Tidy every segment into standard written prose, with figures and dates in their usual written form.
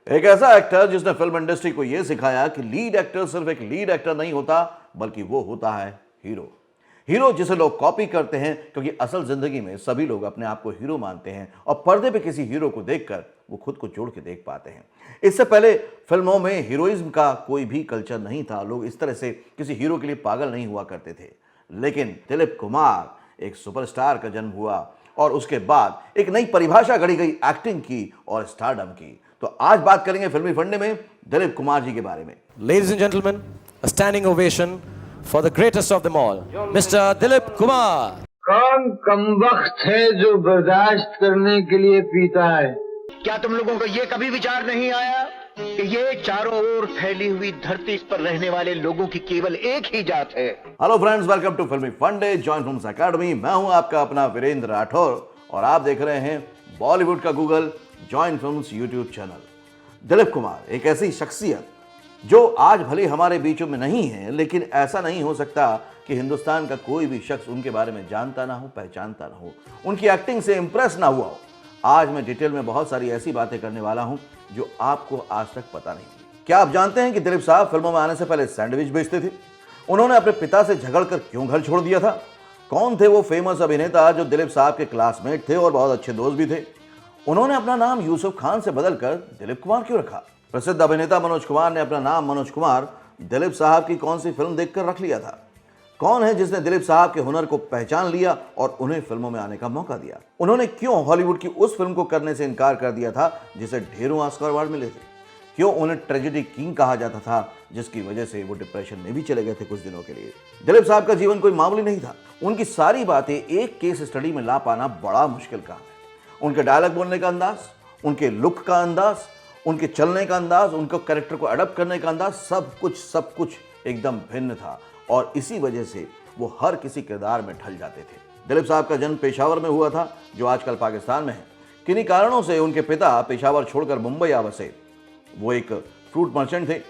एक ऐसा एक्टर जिसने फिल्म इंडस्ट्री को यह सिखाया कि लीड एक्टर सिर्फ एक लीड एक्टर नहीं होता, बल्कि वो होता है हीरो। हीरो जिसे लोग कॉपी करते हैं, क्योंकि असल जिंदगी में सभी लोग अपने आप को हीरो मानते हैं और पर्दे पे किसी हीरो को देखकर वो खुद को जोड़ के देख पाते हैं। इससे पहले फिल्मों में हीरोइज्म का कोई भी कल्चर नहीं था, लोग इस तरह से किसी हीरो के लिए पागल नहीं हुआ करते थे। लेकिन दिलीप कुमार एक सुपरस्टार का जन्म हुआ और उसके बाद एक नई परिभाषा गढ़ी गई एक्टिंग की और स्टारडम की। तो आज बात करेंगे फिल्मी फंडे में दिलीप कुमार जी के बारे में। Ladies and gentlemen, a standing ovation for the greatest of them all, Mr. Dilip Kumar. कौन कमबख्त है जो बर्दाश्त करने के लिए पीता है? क्या तुम लोगों को ये कभी विचार नहीं आया कि ये चारों ओर फैली हुई धरती इस पर रहने वाले लोगों की केवल एक ही जात है? हेलो फ्रेंड्स, वेलकम टू फिल्मी फंडे जॉइंट फिल्म्स एकेडमी। मैं हूं आपका अपना वीरेंद्र राठौर और आप देख रहे हैं बॉलीवुड का Google joint films YouTube channel. Dilip Kumar एक ऐसी शख्सियत जो आज भले हमारे बीचों में नहीं है, लेकिन ऐसा नहीं हो सकता कि हिंदुस्तान का कोई भी शख्स उनके बारे में जानता ना हो, पहचानता ना हो, उनकी एक्टिंग से इंप्रेस ना हुआ हो। आज मैं डिटेल में बहुत सारी ऐसी बातें करने वाला हूं जो आपको आज तक पता नहीं थी। क्या आप जानते हैं कि दिलीप साहब फिल्मों में आने से पहले सैंडविच बेचते थे? उन्होंने अपने पिता से झगड़कर क्यों घर छोड़ दिया था? कौन थे वो फेमस अभिनेता जो दिलीप साहब के क्लासमेट थे और बहुत अच्छे दोस्त भी थे? उन्होंने अपना नाम यूसुफ खान से बदलकर दिलीप कुमार क्यों रखा? प्रसिद्ध अभिनेता मनोज कुमार ने अपना नाम मनोज कुमार दिलीप साहब की कौन सी फिल्म देखकर रख लिया था? कौन है जिसने दिलीप साहब के हुनर को पहचान लिया और उन्हें फिल्मों में आने का मौका दिया? उन्होंने क्यों हॉलीवुड की उस फिल्म को करने से इनकार कर दिया था जिसे ढेरों ऑस्कर अवार्ड मिले थे? क्यों उन्हें ट्रेजेडी किंग कहा जाता था, जिसकी वजह से वो डिप्रेशन में भी चले गए थे कुछ दिनों के लिए? दिलीप साहब का जीवन कोई मामूली नहीं था। उनकी सारी बातें एक केस स्टडी में ला पाना बड़ा मुश्किल काम है। उनके डायलॉग बोलने का अंदाज, उनके लुक का अंदाज, उनके चलने का अंदाज, उनको कैरेक्टर को अडॉप्ट करने का अंदाज, सब कुछ एकदम भिन्न था और इसी वजह से वो हर किसी किरदार में ढल जाते थे। दिलीप साहब का जन्म पेशावर में हुआ था, जो आजकल पाकिस्तान में है। किन्हीं कारणों से उनके पिता पेशावर छोड़कर मुंबई आ बसे। वो एक फ्रूट मर्चेंट थे।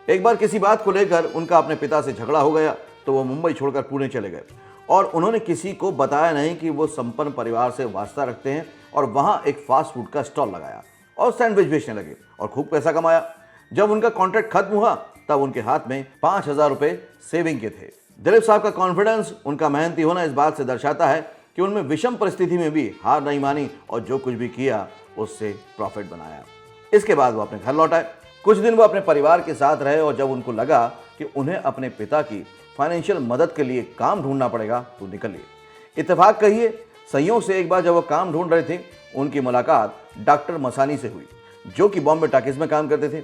एक बार किसी बात को लेकर उनका अपने पिता से झगड़ा हो गया तो वो मुंबई छोड़कर पुणे चले गए और उन्होंने किसी को बताया नहीं कि वो संपन्न परिवार से वास्ता रखते हैं और वहां एक फास्ट फूड का स्टॉल लगाया और सैंडविच बेचने लगे और खूब पैसा कमाया। जब उनका कॉन्ट्रैक्ट खत्म हुआ तब उनके हाथ में 5,000 रुपए सेविंग के थे। दिलीप साहब का कॉन्फिडेंस, उनका मेहनती होना इस बात से दर्शाता है कि उनमें विषम परिस्थिति में भी हार नहीं मानी और जो कुछ भी किया उससे प्रॉफिट बनाया। इसके बाद वो अपने घर लौट आए। कुछ दिन वो अपने परिवार के साथ रहे और जब उनको लगा कि उन्हें अपने पिता की फाइनेंशियल मदद के लिए काम ढूंढना पड़ेगा तो निकल लिए। इत्तेफाक कहिए, संयोग से एक बार जब वो काम ढूंढ रहे थे, उनकी मुलाकात डॉक्टर मसानी से हुई, जो कि बॉम्बे टॉकीज में काम करते थे।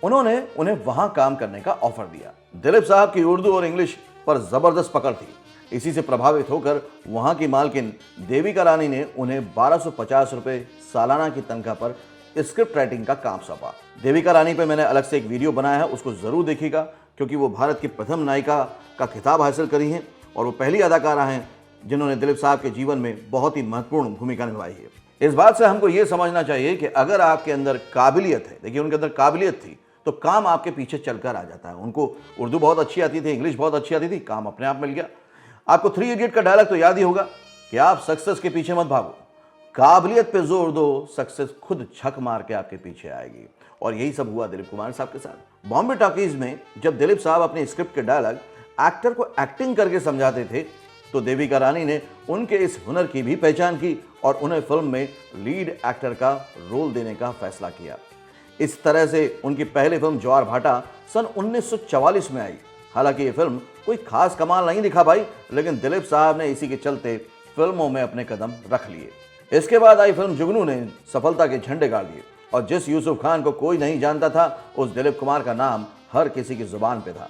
उन्होंने उन्हें वहां काम करने का ऑफर दिया। दिलीप साहब की उर्दू और इंग्लिश पर जबरदस्त पकड़ थी। इसी से प्रभावित होकर वहां की मालकिन देविका रानी ने उन्हें 1250 रुपए सालाना की तनख्वाह पर स्क्रिप्ट राइटिंग का काम सौंपा। देविका रानी पे मैंने अलग से एक वीडियो बनाया है, उसको जरूर देखिएगा, क्योंकि वो भारत की प्रथम नायिका का खिताब हासिल करी है और वो पहली अदाकारा हैं जिन्होंने दिलीप साहब के जीवन में बहुत ही महत्वपूर्ण भूमिका निभाई है। इस बात से हमको ये समझना चाहिए कि अगर आपके अंदर काबिलियत है, देखिए उनके अंदर काबिलियत थी, तो काम आपके पीछे चलकर आ जाता है। उनको उर्दू बहुत अच्छी आती थी, इंग्लिश बहुत अच्छी आती थी, काम अपने आप मिल गया। आपको 3 इडियट का डायलॉग तो याद ही होगा कि आप सक्सेस के पीछे मत भागो, काबिलियत पे जोर दो, सक्सेस खुद छक मार के आपके पीछे आएगी। और यही सब हुआ दिलीप कुमार साहब के साथ। बॉम्बे टॉकीज में जब दिलीप साहब अपने स्क्रिप्ट के डायलॉग एक्टर को एक्टिंग करके समझाते थे, तो देविका रानी ने उनके इस हुनर की भी पहचान की और उन्हें फिल्म में लीड एक्टर का रोल देने का फैसला किया। इस तरह से उनकी पहली फिल्म ज्वार भाटा सन 1944 में आई। हालांकि ये फिल्म कोई खास कमाल नहीं दिखा पाई, लेकिन दिलीप साहब ने इसी के चलते फिल्मों में अपने कदम रख लिए। इसके बाद आई फिल्म जुगनू ने सफलता के झंडे गाड़ दिए और जिस यूसुफ खान को कोई नहीं जानता था, उस दिलीप कुमार का नाम हर किसी की जुबान पे था।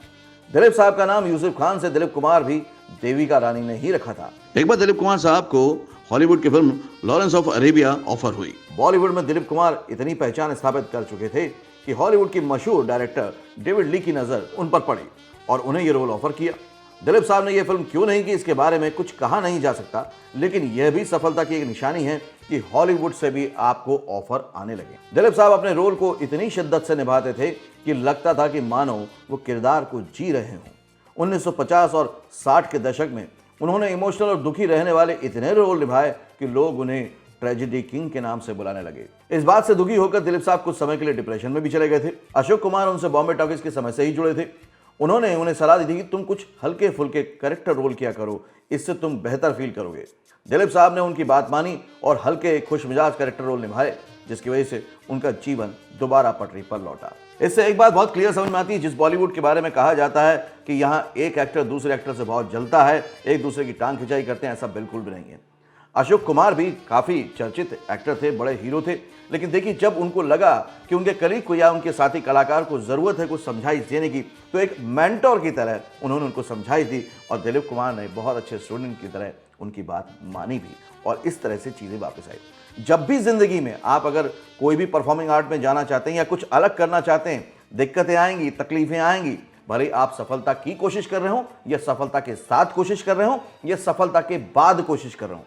दिलीप साहब का नाम यूसुफ खान से दिलीप कुमार भी देविका रानी ने ही रखा था। एक बार दिलीप कुमार साहब को हॉलीवुड की film Lawrence of Arabia offer हुई। बॉलीवुड में दिलीप कुमार इतनी पहचान स्थापित कर चुके थे कि हॉलीवुड की मशहूर डायरेक्टर डेविड ली की नजर उन पर पड़ी और उन्हें यह रोल ऑफर किया। दिलीप साहब ने यह फिल्म क्यों नहीं की, इसके बारे में कुछ कहा नहीं जा सकता, लेकिन यह भी सफलता की एक निशानी है कि हॉलीवुड से भी आपको ऑफर आने लगे। दिलीप साहब अपने रोल को इतनी शिद्दत से निभाते थे कि लगता था कि मानो वो किरदार को जी रहे हों। 1950 और 60 के दशक में उन्होंने इमोशनल और दुखी रहने वाले इतने रोल निभाए कि लोग उन्हें ट्रेजेडी किंग के नाम से बुलाने लगे। इस बात से दुखी होकर दिलीप साहब कुछ समय के लिए डिप्रेशन में भी चले गए थे। अशोक कुमार उनसे बॉम्बे टॉकीज के समय से ही जुड़े थे। उन्होंने उन्हें सलाह दी थी कि तुम कुछ हल्के फुल्के कैरेक्टर रोल किया करो, इससे तुम बेहतर फील करोगे। दिलीप साहब ने उनकी बात मानी और हल्के खुश मिजाज कैरेक्टर रोल निभाए, जिसकी वजह से उनका जीवन दोबारा पटरी पर लौटा। इससे एक बात बहुत क्लियर समझ में आती है, जिस बॉलीवुड के बारे में कहा जाता है कि यहाँ एक एक्टर दूसरे एक्टर से बहुत जलता है, एक दूसरे की टांग खिंचाई करते हैं, ऐसा बिल्कुल भी नहीं है। अशोक कुमार भी काफी चर्चित एक्टर थे, बड़े हीरो थे, लेकिन देखिए जब उनको लगा कि उनके कलीग को या उनके साथी कलाकार को जरूरत है कुछ समझाइश देने की, तो एक मेंटोर की तरह उन्होंने उनको समझाइश दी और दिलीप कुमार ने बहुत अच्छे स्टूडेंट की तरह उनकी बात मानी भी और इस तरह से चीजें वापस आई। जब भी जिंदगी में आप अगर कोई भी परफॉर्मिंग आर्ट में जाना चाहते हैं या कुछ अलग करना चाहते हैं, दिक्कतें आएंगी, तकलीफें आएंगी, भले आप सफलता की कोशिश कर रहे हो या सफलता के साथ कोशिश कर रहे हो या सफलता के बाद कोशिश कर रहे हो,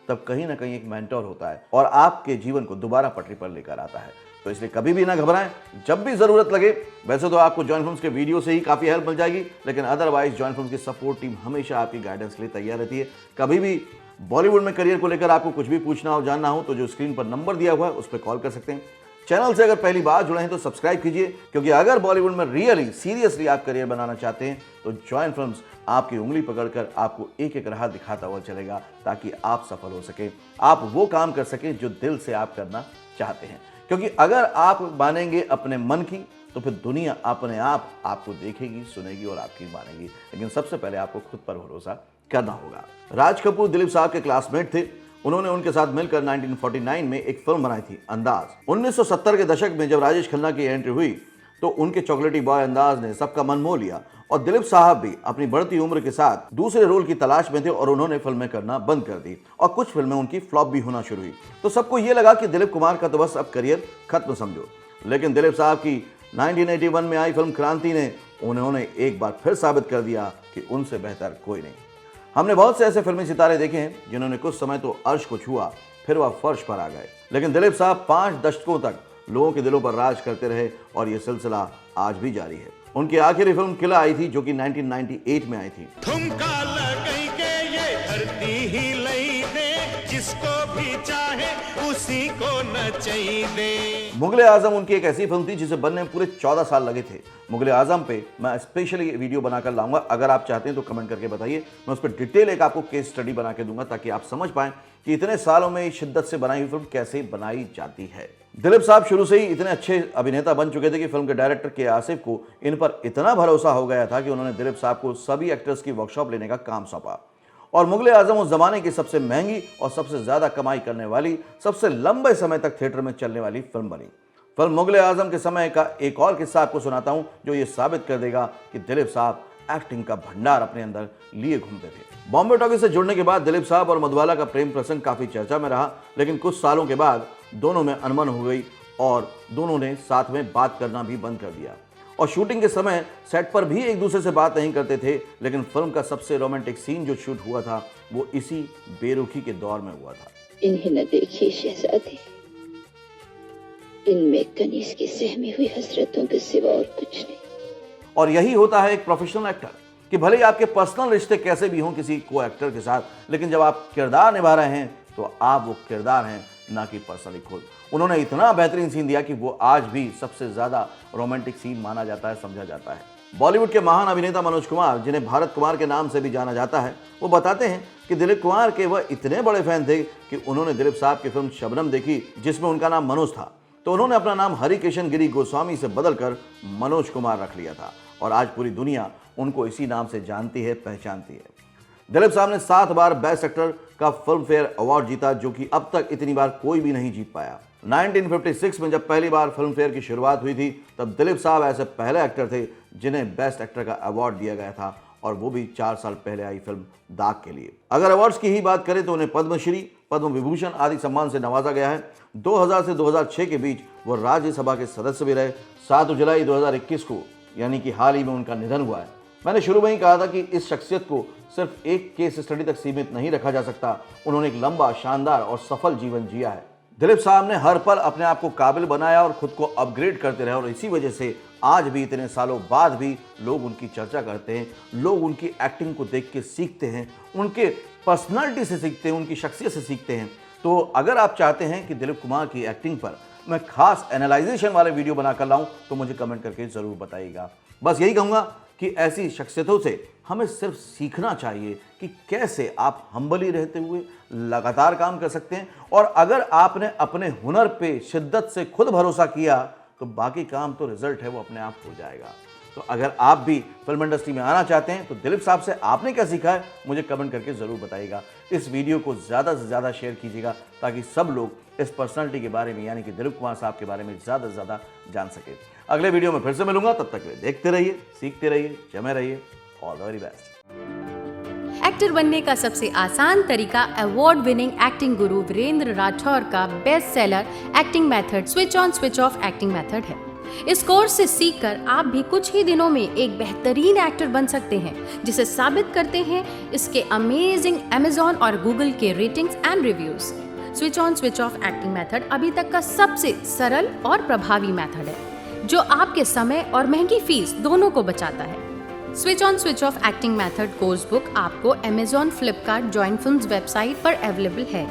तब कहीं ना कहीं एक मेंटोर होता है और आपके जीवन को दोबारा पटरी पर लेकर आता है। तो इसलिए कभी भी ना घबराएं, जब भी जरूरत लगे। वैसे तो आपको जॉइन फिल्म्स के वीडियो से ही काफी हेल्प मिल जाएगी, लेकिन अदरवाइज जॉइन फिल्म्स की सपोर्ट टीम हमेशा आपकी गाइडेंस के लिए तैयार रहती है। कभी भी बॉलीवुड में करियर को लेकर आपको कुछ भी पूछना हो, जानना हो, तो जो स्क्रीन पर नंबर दिया हुआ है उस पर कॉल कर सकते हैं। चैनल से अगर पहली बार जुड़े हैं तो सब्सक्राइब कीजिए, क्योंकि अगर बॉलीवुड में रियली सीरियसली आप करियर बनाना चाहते हैं तो जॉइन फिल्म्स आपकी उंगली पकड़कर आपको एक एक राह दिखाता हुआ चलेगा, ताकि आप सफल हो सके, आप वो काम कर सकें जो दिल से आप करना चाहते हैं। क्योंकि अगर आप मानेंगे अपने मन की, तो फिर दुनिया अपने आप आपको देखेगी, सुनेगी और आपकी मानेगी। लेकिन सबसे पहले आपको खुद पर भरोसा करना होगा। राज कपूर दिलीप साहब के क्लासमेट थे। उन्होंने उनके साथ मिलकर 1949 में एक फिल्म बनाई थी, अंदाज। 1970 के दशक में जब राजेश खन्ना की एंट्री हुई तो उनके चॉकलेटी बॉय अंदाज ने सबका मन मोह लिया और दिलीप साहब भी अपनी बढ़ती उम्र के साथ दूसरे रोल की तलाश में थे और उन्होंने फिल्में करना बंद कर दी और कुछ फिल्में उनकी फ्लॉप भी होना शुरू हुई। तो सबको ये लगा कि दिलीप कुमार का तो बस अब करियर खत्म समझो। लेकिन दिलीप साहब की 1981 में आई फिल्म क्रांति ने उन्होंने एक बार फिर साबित कर दिया कि उनसे बेहतर कोई नहीं। हमने बहुत से ऐसे फिल्मी सितारे देखे हैं जिन्होंने कुछ समय तो अर्श को छुआ, फिर वह फर्श पर आ गए, लेकिन दिलीप साहब 5 दशकों तक लोगों के दिलों पर राज करते रहे और ये सिलसिला आज भी जारी है। उनकी आखिरी फिल्म किला आई थी, जो कि 1998 में आई थी। ठुमका लगई के ये धरती ही लई दे, जिसको भी चाहे उसी को नचई दे। मुगले आजम उनकी एक ऐसी फिल्म थी जिसे बनने में पूरे 14 साल लगे थे। मुगले आजम पे मैं स्पेशली वीडियो बनाकर लाऊंगा, अगर आप चाहते हैं तो कमेंट करके बताइए। मैं उस पर डिटेल एक आपको केस स्टडी बना के दूंगा, ताकि आप समझ पाएं कि इतने सालों में शिद्दत से बनाई हुई फिल्म कैसे बनाई जाती है। दिलीप साहब शुरू से ही इतने अच्छे अभिनेता बन चुके थे कि फिल्म के डायरेक्टर के आसिफ को इन पर इतना भरोसा हो गया था कि उन्होंने दिलीप साहब को सभी एक्टर्स की वर्कशॉप लेने का काम सौंपा। और मुगले आजम उस जमाने की सबसे महंगी और सबसे ज्यादा कमाई करने वाली, सबसे लंबे समय तक थिएटर में चलने वाली फिल्म बनी। फिल्म मुगले आजम के समय का एक और किस्सा आपको सुनाता हूं, जो ये साबित कर देगा कि दिलीप साहब एक्टिंग का भंडार अपने अंदर लिए घूमते थे। बॉम्बे टॉकीज से जुड़ने के बाद दिलीप साहब और मधुबाला का प्रेम प्रसंग काफी चर्चा में रहा, लेकिन कुछ सालों के बाद दोनों में अनबन हो गई और दोनों ने साथ में बात करना भी बंद कर दिया। और शूटिंग के समय सेट पर भी एक दूसरे से बात नहीं करते थे, लेकिन फिल्म का सबसे रोमांटिक सीन जो शूट हुआ था वो इसी बेरुखी के दौर में हुआ था। इन्हें न देखिए शहजादी, इनमें कनीज की सहमी हुई हसरतों के सिवा और कुछ नहीं। और यही होता है एक प्रोफेशनल एक्टर, कि भले ही आपके पर्सनल रिश्ते कैसे भी हों किसी को एक्टर के साथ, लेकिन जब आप किरदार निभा रहे हैं तो आप वो किरदार हैं, ना कि पर्सनली खुद। उन्होंने इतना बेहतरीन सीन दिया कि वो आज भी सबसे ज्यादा रोमांटिक सीन माना जाता है, समझा जाता है। बॉलीवुड के महान अभिनेता मनोज कुमार, जिन्हें भारत कुमार के नाम से भी जाना जाता है, वो बताते हैं कि दिलीप कुमार के वह इतने बड़े फैन थे कि उन्होंने दिलीप साहब की फिल्म शबनम देखी, जिसमें उनका नाम मनोज था, तो उन्होंने अपना नाम हरिकिशन गिरी गोस्वामी से बदलकर मनोज कुमार रख लिया था और आज पूरी दुनिया उनको इसी नाम से जानती है, पहचानती है। दिलीप साहब ने 7 बार बेस्ट एक्टर का फिल्म फेयर अवार्ड जीता, जो कि अब तक इतनी बार कोई भी नहीं जीत पाया। 1956 में जब पहली बार फिल्म फेयर की शुरुआत हुई थी, तब दिलीप साहब ऐसे पहले एक्टर थे जिन्हें बेस्ट एक्टर का अवार्ड दिया गया था, और वो भी 4 साल पहले आई फिल्म दाग के लिए। अगर अवार्ड्स की ही बात करें तो उन्हें पद्मश्री, पद्म विभूषण आदि सम्मान से नवाजा गया है। 2000 से 2006 के बीच वो राज्यसभा के सदस्य भी रहे। 7 जुलाई 2021 को, यानी कि हाल ही में, उनका निधन हुआ है। मैंने शुरू में ही कहा था कि इस शख्सियत को सिर्फ एक केस स्टडी तक सीमित नहीं रखा जा सकता। उन्होंने एक लंबा, शानदार और सफल जीवन जिया है। दिलीप साहब ने हर पल अपने आप को काबिल बनाया और खुद को अपग्रेड करते रहे, और इसी वजह से आज भी इतने सालों बाद भी लोग उनकी चर्चा करते हैं, लोग उनकी एक्टिंग को देख के सीखते हैं, उनके पर्सनालिटी से सीखते हैं, उनकी शख्सियत से सीखते हैं। तो अगर आप चाहते हैं कि दिलीप कुमार की एक्टिंग पर मैं खास एनालाइजेशन वाले वीडियो बनाकर लाऊं तो मुझे कमेंट करके ज़रूर बताइएगा। बस यही कहूँगा कि ऐसी शख्सियतों से हमें सिर्फ सीखना चाहिए कि कैसे आप हम्बली रहते हुए लगातार काम कर सकते हैं, और अगर आपने अपने हुनर पे शिद्दत से खुद भरोसा किया तो बाकी काम तो रिजल्ट है वो अपने आप हो जाएगा। तो अगर आप भी फिल्म इंडस्ट्री में आना चाहते हैं तो दिलीप साहब से आपने क्या सीखा है मुझे कमेंट करके ज़रूर बताइएगा। इस वीडियो को ज़्यादा से ज़्यादा शेयर कीजिएगा ताकि सब लोग इस पर्सनालिटी के बारे में यानी कि दिलीप कुमार साहब के बारे में ज़्यादा से ज़्यादा जान सके। अगले वीडियो में फिर से मिलूंगा, तब तक के लिए देखते रहिए, सीखते रहिए, जमे रहिए। All the very best. Actor बनने का सबसे आसान तरीका अवार्ड विनिंग एक्टिंग गुरु वीरेंद्र राठौर का best seller acting method switch on switch off acting method है। इस कोर्स से सीखकर आप भी कुछ ही दिनों में एक बेहतरीन एक्टर बन सकते हैं, जिसे साबित करते हैं इसके अमेजिंग Amazon और Google के ratings and reviews. Switch on switch off acting method अभी तक का सबसे सरल और प्रभावी मेथड है जो आपके समय और महंगी फीस दोनों को बचाता है। Switch on switch off acting method course book आपको Amazon, Flipkart, join films website पर अवेलेबल है।